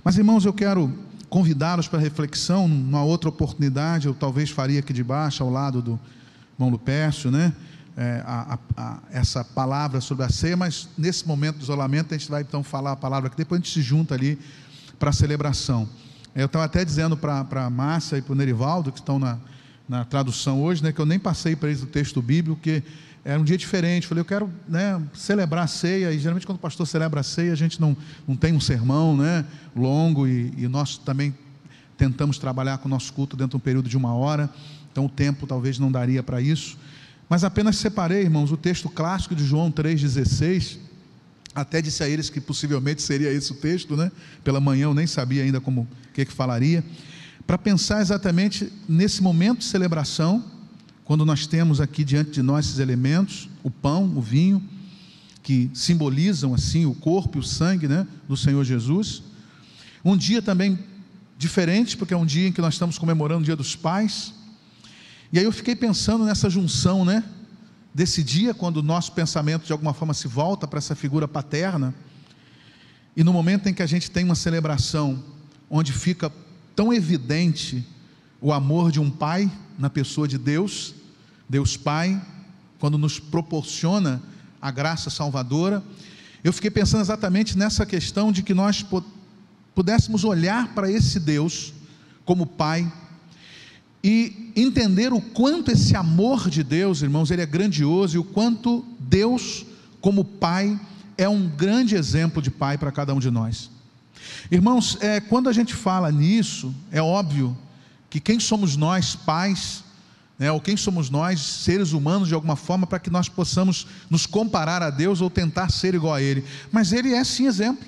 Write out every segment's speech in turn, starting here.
Mas, irmãos, eu quero convidá-los para reflexão. Numa outra oportunidade, eu talvez faria aqui de baixo, ao lado do irmão Lupércio, né? Essa palavra sobre a ceia, mas nesse momento de isolamento a gente vai então falar a palavra aqui, depois a gente se junta ali para a celebração. Eu estava até dizendo para a Márcia e para o Nerivaldo, que estão na tradução hoje, né, que eu nem passei para eles o texto bíblico, porque era um dia diferente. Falei, eu quero, né, celebrar a ceia, e geralmente quando o pastor celebra a ceia, a gente não tem um sermão, né, longo, e nós também tentamos trabalhar com o nosso culto dentro de um período de 1 hora, então o tempo talvez não daria para isso, mas apenas separei, irmãos, o texto clássico de João 3,16, até disse a eles que possivelmente seria esse o texto, né? Pela manhã eu nem sabia ainda o que falaria, para pensar exatamente nesse momento de celebração, quando nós temos aqui diante de nós esses elementos, o pão, o vinho, que simbolizam assim o corpo e o sangue, né, do Senhor Jesus. Um dia também diferente, porque é um dia em que nós estamos comemorando o Dia dos Pais. E aí eu fiquei pensando nessa junção, né, desse dia, quando o nosso pensamento de alguma forma se volta para essa figura paterna, e no momento em que a gente tem uma celebração onde fica tão evidente o amor de um pai na pessoa de Deus, Deus Pai, quando nos proporciona a graça salvadora. Eu fiquei pensando exatamente nessa questão de que nós pudéssemos olhar para esse Deus como Pai e entender o quanto esse amor de Deus, irmãos, ele é grandioso, e o quanto Deus como Pai é um grande exemplo de Pai para cada um de nós. Irmãos, quando a gente fala nisso, é óbvio que quem somos nós, pais, né, ou quem somos nós, seres humanos de alguma forma, para que nós possamos nos comparar a Deus ou tentar ser igual a Ele, mas Ele é sim exemplo,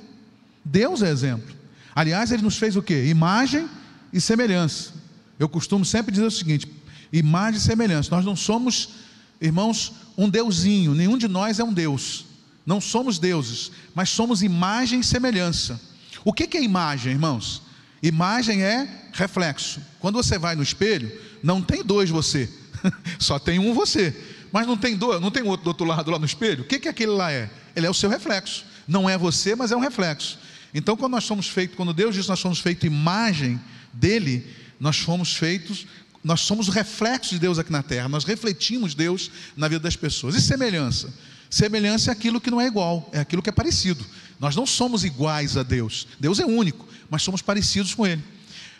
Deus é exemplo. Aliás, Ele nos fez o quê? Imagem e semelhança. Eu costumo sempre dizer o seguinte: imagem e semelhança. Nós não somos, irmãos, um deusinho, nenhum de nós é um Deus, não somos deuses, mas somos imagem e semelhança. O que é imagem, irmãos? Imagem é reflexo. Quando você vai no espelho, não tem dois você, só tem um você, mas não tem dois, não tem outro do outro lado lá no espelho. O que aquele lá é? Ele é o seu reflexo, não é você, mas é um reflexo. Então quando nós somos feitos, quando Deus diz que nós somos feitos imagem dele, nós somos o reflexo de Deus aqui na terra, nós refletimos Deus na vida das pessoas. E semelhança? Semelhança é aquilo que não é igual, é aquilo que é parecido. Nós não somos iguais a Deus, Deus é único, mas somos parecidos com Ele.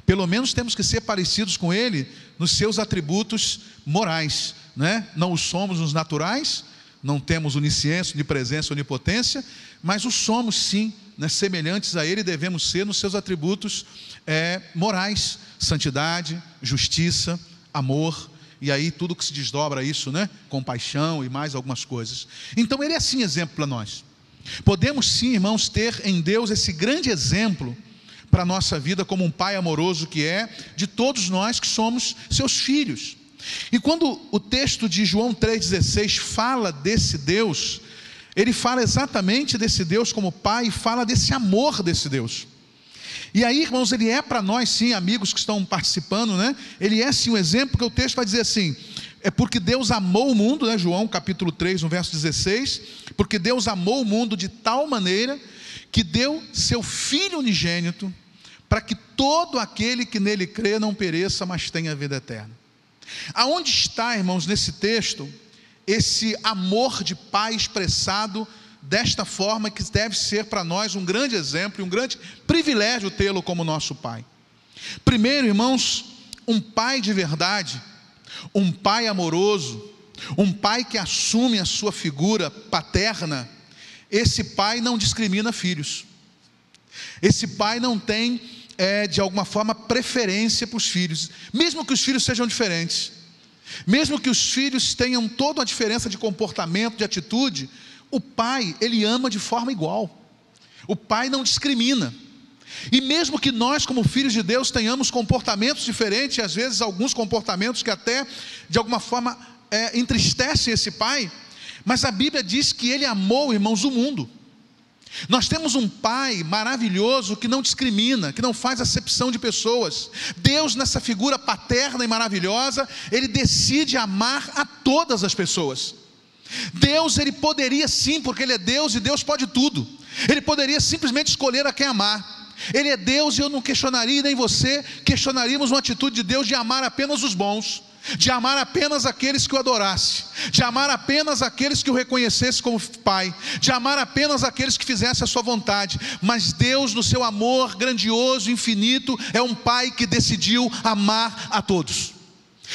Pelo menos temos que ser parecidos com Ele nos seus atributos morais, né? Não os somos nos naturais, não temos onisciência, onipresença, onipotência, mas os somos sim, né, semelhantes a Ele, devemos ser nos seus atributos morais, santidade, justiça, amor, e aí tudo que se desdobra a isso, né? Compaixão e mais algumas coisas. Então Ele é sim exemplo para nós. Podemos sim, irmãos, ter em Deus esse grande exemplo para a nossa vida, como um Pai amoroso que é, de todos nós que somos seus filhos. E quando o texto de João 3,16 fala desse Deus, ele fala exatamente desse Deus como Pai, e fala desse amor desse Deus. E aí, irmãos, ele é para nós sim, amigos que estão participando, né? Ele é sim um exemplo, porque o texto vai dizer assim: é porque Deus amou o mundo, né? João capítulo 3, no verso 16, porque Deus amou o mundo de tal maneira que deu seu Filho unigênito, para que todo aquele que nele crê não pereça, mas tenha a vida eterna. Aonde está, irmãos, nesse texto, esse amor de Pai expressado desta forma, que deve ser para nós um grande exemplo e um grande privilégio tê-lo como nosso Pai? Primeiro, irmãos, um Pai de verdade, um Pai amoroso, um Pai que assume a sua figura paterna. Esse Pai não discrimina filhos, esse Pai não tem de alguma forma preferência para os filhos, mesmo que os filhos sejam diferentes, mesmo que os filhos tenham toda uma diferença de comportamento, de atitude, o Pai, Ele ama de forma igual. O Pai não discrimina. E mesmo que nós, como filhos de Deus, tenhamos comportamentos diferentes, às vezes alguns comportamentos que até de alguma forma entristecem esse Pai, mas a Bíblia diz que Ele amou, irmãos, o mundo. Nós temos um Pai maravilhoso que não discrimina, que não faz acepção de pessoas. Deus, nessa figura paterna e maravilhosa, Ele decide amar a todas as pessoas. Deus, Ele poderia sim, porque Ele é Deus e Deus pode tudo, Ele poderia simplesmente escolher a quem amar, Ele é Deus, e eu não questionaria, nem você questionaríamos uma atitude de Deus de amar apenas os bons, de amar apenas aqueles que o adorassem, de amar apenas aqueles que o reconhecessem como Pai, de amar apenas aqueles que fizessem a sua vontade. Mas Deus, no seu amor grandioso, infinito, é um Pai que decidiu amar a todos.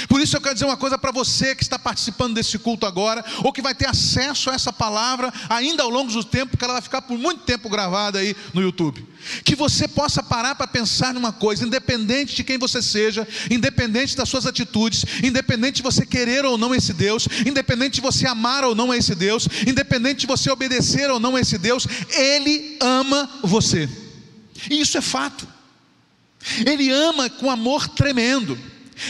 Por isso eu quero dizer uma coisa para você que está participando desse culto agora, ou que vai ter acesso a essa palavra ainda ao longo do tempo, porque ela vai ficar por muito tempo gravada aí no YouTube. Que você possa parar para pensar numa coisa: independente de quem você seja, independente das suas atitudes, independente de você querer ou não esse Deus, independente de você amar ou não a esse Deus, independente de você obedecer ou não a esse Deus, Ele ama você. E isso é fato. Ele ama com amor tremendo.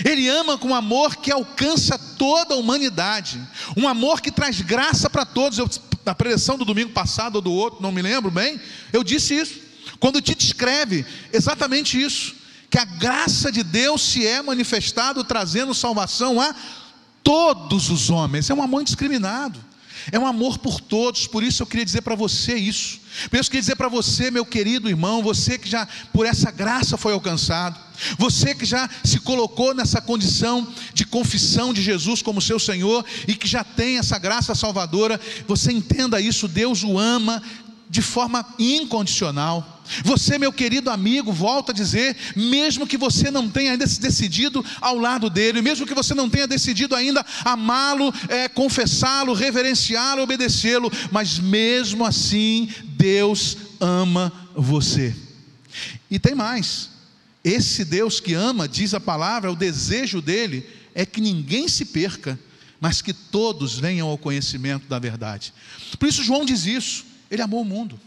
Ele ama com um amor que alcança toda a humanidade, um amor que traz graça para todos. Na preleção do domingo passado ou do outro, não me lembro bem, eu disse isso, quando Tito escreve exatamente isso, que a graça de Deus se é manifestado trazendo salvação a todos os homens. É um amor indiscriminado, é um amor por todos. Por isso eu queria dizer para você isso. Por isso eu queria dizer para você, meu querido irmão, você que já por essa graça foi alcançado, você que já se colocou nessa condição de confissão de Jesus como seu Senhor, e que já tem essa graça salvadora, você entenda isso: Deus o ama de forma incondicional. Você, meu querido amigo, volto a dizer, mesmo que você não tenha ainda se decidido ao lado dele, mesmo que você não tenha decidido ainda amá-lo, confessá-lo, reverenciá-lo, obedecê-lo, mas mesmo assim Deus ama você. E tem mais: esse Deus que ama, diz a palavra, o desejo dele é que ninguém se perca, mas que todos venham ao conhecimento da verdade. Por isso João diz isso. Ele amou o mundo,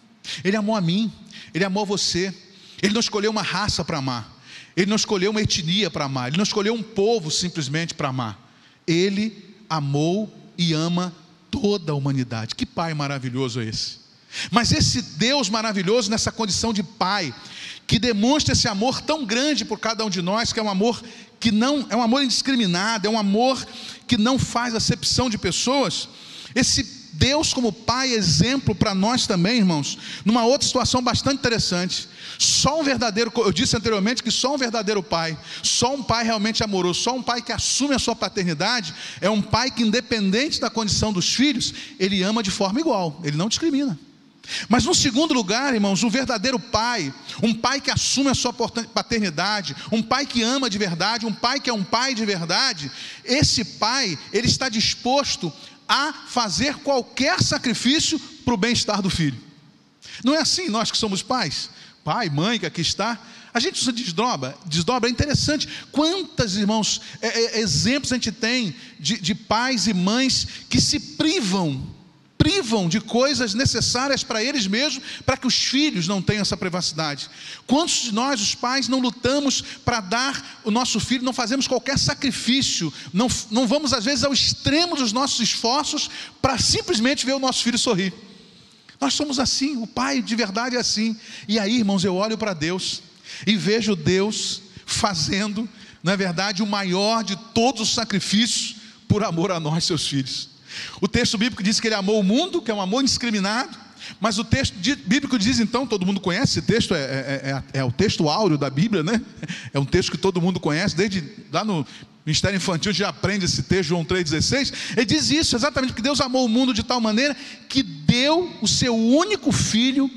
Ele amou a mim, Ele amou você. Ele não escolheu uma raça para amar, Ele não escolheu uma etnia para amar, Ele não escolheu um povo simplesmente para amar. Ele amou e ama toda a humanidade. Que Pai maravilhoso é esse! Mas esse Deus maravilhoso, nessa condição de Pai, que demonstra esse amor tão grande por cada um de nós, que é um amor que não é um amor indiscriminado, é um amor que não faz acepção de pessoas. Esse Deus como Pai, exemplo para nós também, irmãos, numa outra situação bastante interessante. Só um verdadeiro, eu disse anteriormente que só um verdadeiro pai, só um pai realmente amoroso, só um pai que assume a sua paternidade, é um pai que, independente da condição dos filhos, ele ama de forma igual, ele não discrimina. Mas no segundo lugar, irmãos, um verdadeiro pai, um pai que assume a sua paternidade, um pai que ama de verdade, um pai que é um pai de verdade, esse pai, ele está disposto a fazer qualquer sacrifício para o bem-estar do filho. Não é assim nós que somos pais? Pai, mãe, que aqui está, a gente se desdobra, é interessante. Quantos, irmãos, exemplos a gente tem de pais e mães que se privam de coisas necessárias para eles mesmos, para que os filhos não tenham essa privacidade. Quantos de nós, os pais, não lutamos para dar o nosso filho, não fazemos qualquer sacrifício, não vamos às vezes ao extremo dos nossos esforços para simplesmente ver o nosso filho sorrir? Nós somos assim, o pai de verdade é assim. E aí, irmãos, eu olho para Deus e vejo Deus fazendo, na verdade, o maior de todos os sacrifícios por amor a nós, seus filhos. O texto bíblico diz que Ele amou o mundo, que é um amor indiscriminado. Mas o texto bíblico diz, então, todo mundo conhece esse texto, é o texto áureo da Bíblia, né? É um texto que todo mundo conhece, desde lá no Ministério Infantil a gente já aprende esse texto, João 3,16. Ele diz isso, exatamente, que Deus amou o mundo de tal maneira que deu o seu único filho,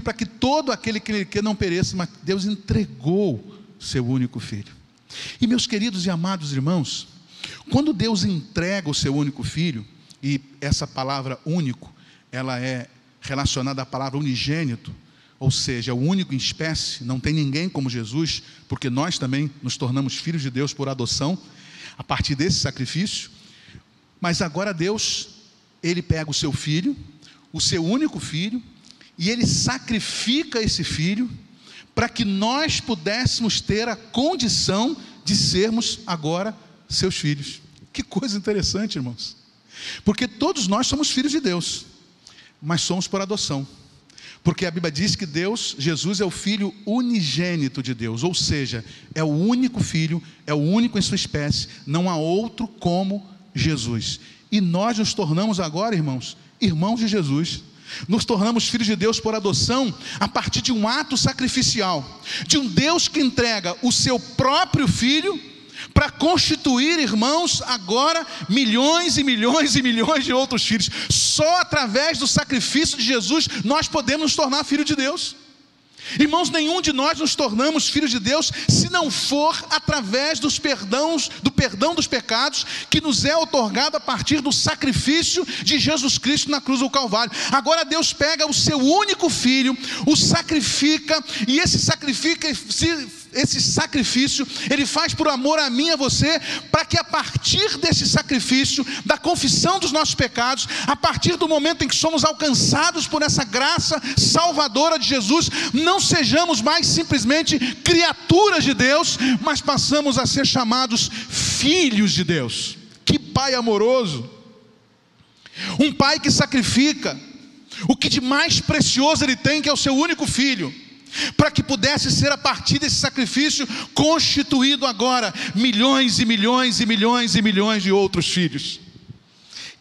para que todo aquele que não pereça, mas Deus entregou o seu único filho. E meus queridos e amados irmãos, quando Deus entrega o seu único filho, e essa palavra único, ela é relacionada à palavra unigênito, ou seja, o único em espécie, não tem ninguém como Jesus, porque nós também nos tornamos filhos de Deus por adoção, a partir desse sacrifício. Mas agora Deus, Ele pega o seu filho, o seu único filho, e Ele sacrifica esse filho, para que nós pudéssemos ter a condição de sermos agora seus filhos. Que coisa interessante, irmãos, porque todos nós somos filhos de Deus, mas somos por adoção, porque a Bíblia diz que Jesus é o Filho unigênito de Deus, ou seja, é o único filho, é o único em sua espécie, não há outro como Jesus, e nós nos tornamos agora, irmãos de Jesus. nos tornamos filhos de Deus por adoção a partir de um ato sacrificial, de um Deus que entrega o seu próprio Filho para constituir, irmãos, agora milhões e milhões e milhões de outros filhos. Só através do sacrifício de Jesus nós podemos nos tornar filhos de Deus. Irmãos, nenhum de nós nos tornamos filhos de Deus se não for através do perdão dos pecados que nos é otorgado a partir do sacrifício de Jesus Cristo na cruz do Calvário. Agora Deus pega o seu único filho, o sacrifica, e esse sacrifício Ele faz por amor a mim e a você, para que a partir desse sacrifício, da confissão dos nossos pecados, a partir do momento em que somos alcançados por essa graça salvadora de Jesus, não sejamos mais simplesmente criaturas de Deus, mas passamos a ser chamados filhos de Deus. Que Pai amoroso! Um Pai que sacrifica o que de mais precioso Ele tem, que é o seu único filho, para que pudesse ser a partir desse sacrifício constituído agora milhões e milhões e milhões e milhões de outros filhos.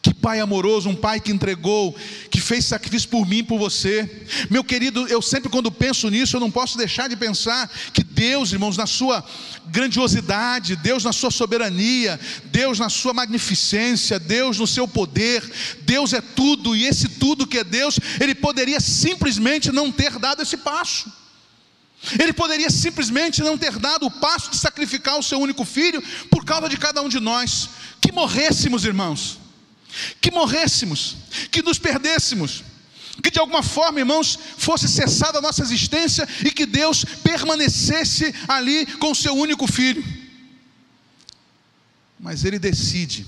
Que Pai amoroso, um Pai que entregou, que fez sacrifício por mim e por você. Meu querido, eu sempre quando penso nisso, eu não posso deixar de pensar que Deus, irmãos, na sua grandiosidade, Deus na sua soberania, Deus na sua magnificência, Deus no seu poder, Deus é tudo, e esse tudo que é Deus, Ele poderia simplesmente não ter dado esse passo. Ele poderia simplesmente não ter dado o passo de sacrificar o seu único filho por causa de cada um de nós. Que morrêssemos, irmãos, que morrêssemos, que nos perdêssemos, que de alguma forma, irmãos, fosse cessada a nossa existência e que Deus permanecesse ali com o seu único filho. Mas Ele decide,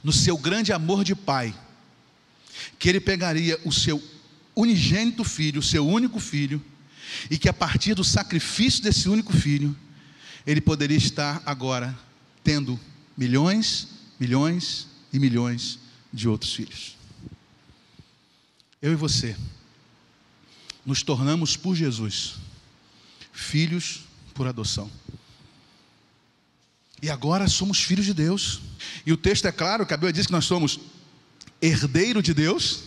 no seu grande amor de Pai, que Ele pegaria o seu unigênito filho, o seu único filho, e que a partir do sacrifício desse único filho, Ele poderia estar agora tendo milhões, milhões e milhões de outros filhos. Eu e você nos tornamos por Jesus filhos por adoção, e agora somos filhos de Deus. E o texto é claro, que a Bíblia diz que nós somos herdeiro de Deus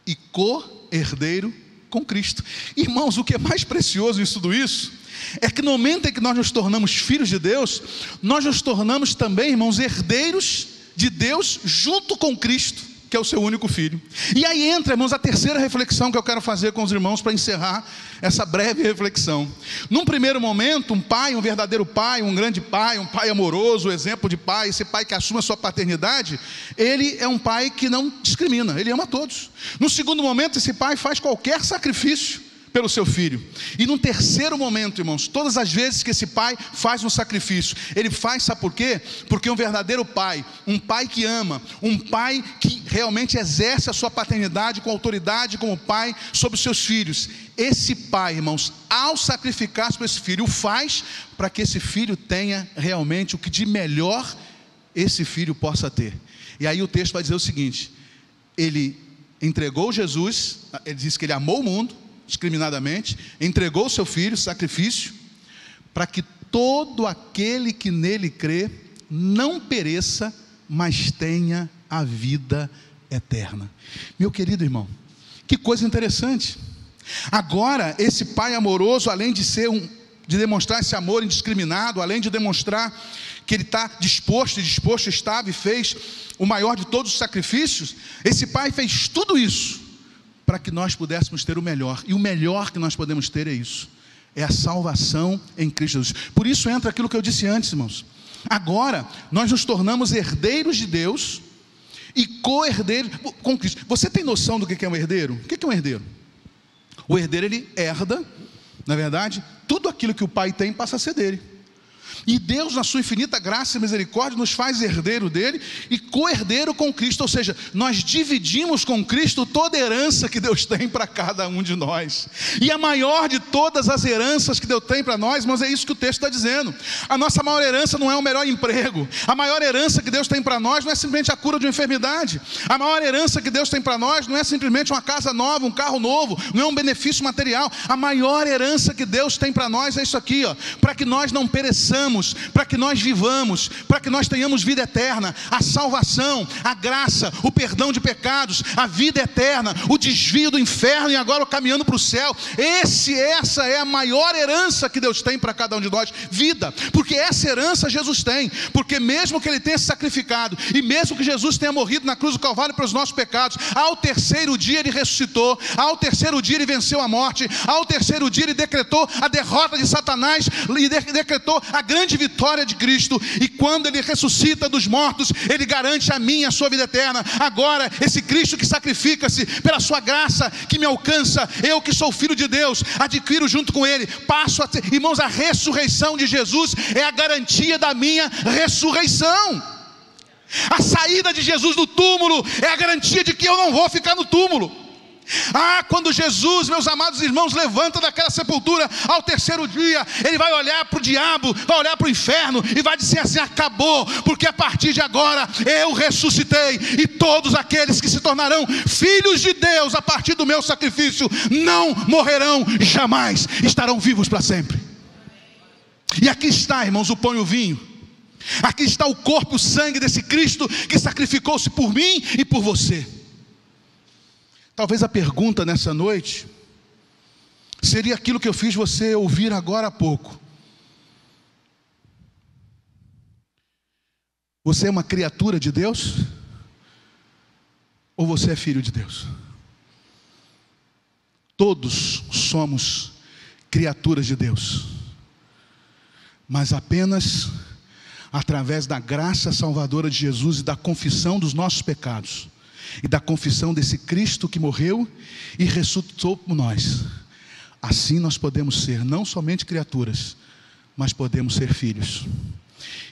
e co-herdeiro com Cristo. Irmãos, o que é mais precioso em tudo isso é que no momento em que nós nos tornamos filhos de Deus, nós nos tornamos também, irmãos, herdeiros de Deus junto com Cristo, que é o seu único filho. E aí entra, irmãos, a terceira reflexão que eu quero fazer com os irmãos para encerrar essa breve reflexão. Num primeiro momento, um pai, um verdadeiro pai, um grande pai, um pai amoroso, o exemplo de pai, esse pai que assume a sua paternidade, ele é um pai que não discrimina, ele ama todos. No segundo momento, esse pai faz qualquer sacrifício pelo seu filho. E num terceiro momento, irmãos, todas as vezes que esse pai faz um sacrifício, ele faz, sabe por quê? Porque um verdadeiro pai, um pai que ama, um pai que realmente exerce a sua paternidade com autoridade como pai sobre os seus filhos, esse pai, irmãos, ao sacrificar por esse filho, o faz para que esse filho tenha realmente o que de melhor esse filho possa ter. E aí o texto vai dizer o seguinte: ele entregou Jesus, ele diz que ele amou o mundo discriminadamente, entregou o seu filho, sacrifício, para que todo aquele que nele crê não pereça, mas tenha a vida eterna. Meu querido irmão, que coisa interessante. Agora esse pai amoroso, além de demonstrar esse amor indiscriminado, além de demonstrar que ele está disposto estava e fez o maior de todos os sacrifícios, esse pai fez tudo isso para que nós pudéssemos ter o melhor, e o melhor que nós podemos ter é isso, é a salvação em Cristo Jesus. Por isso entra aquilo que eu disse antes, irmãos. Agora nós nos tornamos herdeiros de Deus e co-herdeiros com Cristo. Você tem noção do que é um herdeiro? O que é um herdeiro? O herdeiro, ele herda, na verdade, tudo aquilo que o pai tem passa a ser dele. E Deus, na sua infinita graça e misericórdia, nos faz herdeiro dele e co-herdeiro com Cristo. Ou seja, nós dividimos com Cristo toda a herança que Deus tem para cada um de nós. E a maior de todas as heranças que Deus tem para nós, mas é isso que o texto está dizendo. A nossa maior herança não é o melhor emprego. A maior herança que Deus tem para nós não é simplesmente a cura de uma enfermidade. A maior herança que Deus tem para nós não é simplesmente uma casa nova, um carro novo, não é um benefício material. A maior herança que Deus tem para nós é isso aqui, ó, para que nós não pereçamos, precisamos para que nós vivamos, para que nós tenhamos vida eterna: a salvação, a graça, o perdão de pecados, a vida eterna, o desvio do inferno e agora caminhando para o céu. Essa é a maior herança que Deus tem para cada um de nós: vida. Porque essa herança Jesus tem, porque mesmo que Ele tenha se sacrificado, e mesmo que Jesus tenha morrido na cruz do Calvário pelos nossos pecados, ao terceiro dia Ele ressuscitou, ao terceiro dia Ele venceu a morte, ao terceiro dia Ele decretou a derrota de Satanás e decretou a grande vitória de Cristo. E quando Ele ressuscita dos mortos, Ele garante a mim a sua vida eterna. Agora, esse Cristo que sacrifica-se pela sua graça, que me alcança, eu que sou filho de Deus, adquiro junto com Ele, passo a ter, irmãos, a ressurreição de Jesus é a garantia da minha ressurreição. A saída de Jesus do túmulo é a garantia de que eu não vou ficar no túmulo. Quando Jesus, meus amados irmãos, levanta daquela sepultura ao terceiro dia, Ele vai olhar para o diabo, vai olhar para o inferno e vai dizer assim: acabou, porque a partir de agora eu ressuscitei, e todos aqueles que se tornarão filhos de Deus a partir do meu sacrifício não morrerão jamais, estarão vivos para sempre. E aqui está, irmãos, o pão e o vinho. Aqui está o corpo e o sangue desse Cristo que sacrificou-se por mim e por você. Talvez a pergunta nessa noite seria aquilo que eu fiz você ouvir agora há pouco: você é uma criatura de Deus? Ou você é filho de Deus? Todos somos criaturas de Deus, mas apenas através da graça salvadora de Jesus e da confissão dos nossos pecados, e da confissão desse Cristo que morreu e ressuscitou por nós, assim nós podemos ser não somente criaturas, mas podemos ser filhos.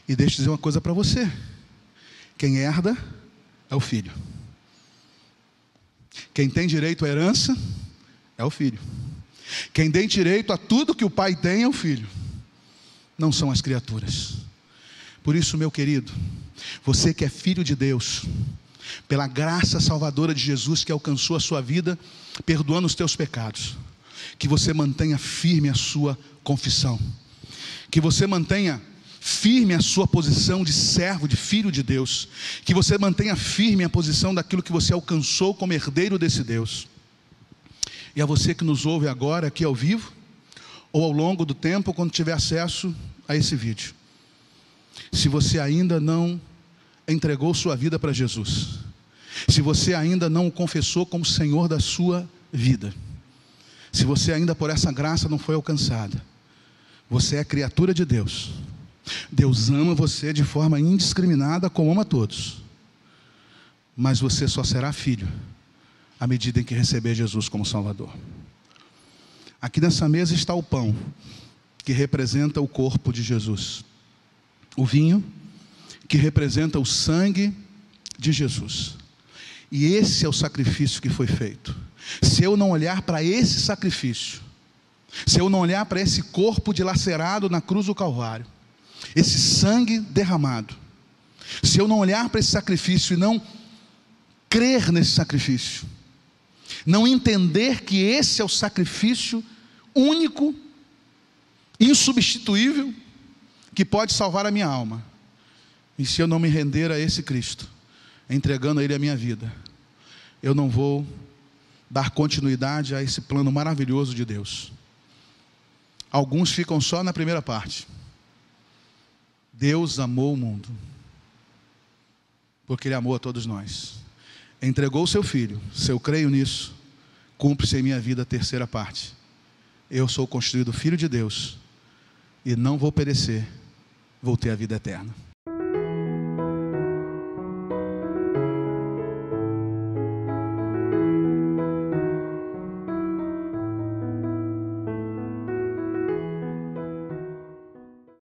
E deixa eu dizer uma coisa para você: quem herda é o filho. Quem tem direito à herança é o filho. Quem tem direito a tudo que o pai tem é o filho, não são as criaturas. Por isso, meu querido, você que é filho de Deus, pela graça salvadora de Jesus que alcançou a sua vida, perdoando os teus pecados, que você mantenha firme a sua confissão, que você mantenha firme a sua posição de servo, de filho de Deus, que você mantenha firme a posição daquilo que você alcançou como herdeiro desse Deus. E a você que nos ouve agora aqui ao vivo, ou ao longo do tempo, quando tiver acesso a esse vídeo, se você ainda não entregou sua vida para Jesus, se você ainda não o confessou como Senhor da sua vida, se você ainda por essa graça não foi alcançada, você é criatura de Deus. Deus ama você de forma indiscriminada, como ama todos, mas você só será filho à medida em que receber Jesus como Salvador. Aqui nessa mesa está o pão, que representa o corpo de Jesus, o vinho, que representa o sangue de Jesus. E esse é o sacrifício que foi feito. Se eu não olhar para esse sacrifício, se eu não olhar para esse corpo dilacerado na cruz do Calvário, esse sangue derramado, se eu não olhar para esse sacrifício e não crer nesse sacrifício, não entender que esse é o sacrifício único, insubstituível, que pode salvar a minha alma, e se eu não me render a esse Cristo, entregando a Ele a minha vida, eu não vou dar continuidade a esse plano maravilhoso de Deus. Alguns ficam só na primeira parte: Deus amou o mundo, porque Ele amou a todos nós, entregou o seu Filho. Se eu creio nisso, cumpre-se em minha vida a terceira parte: eu sou constituído filho de Deus, e não vou perecer, vou ter a vida eterna.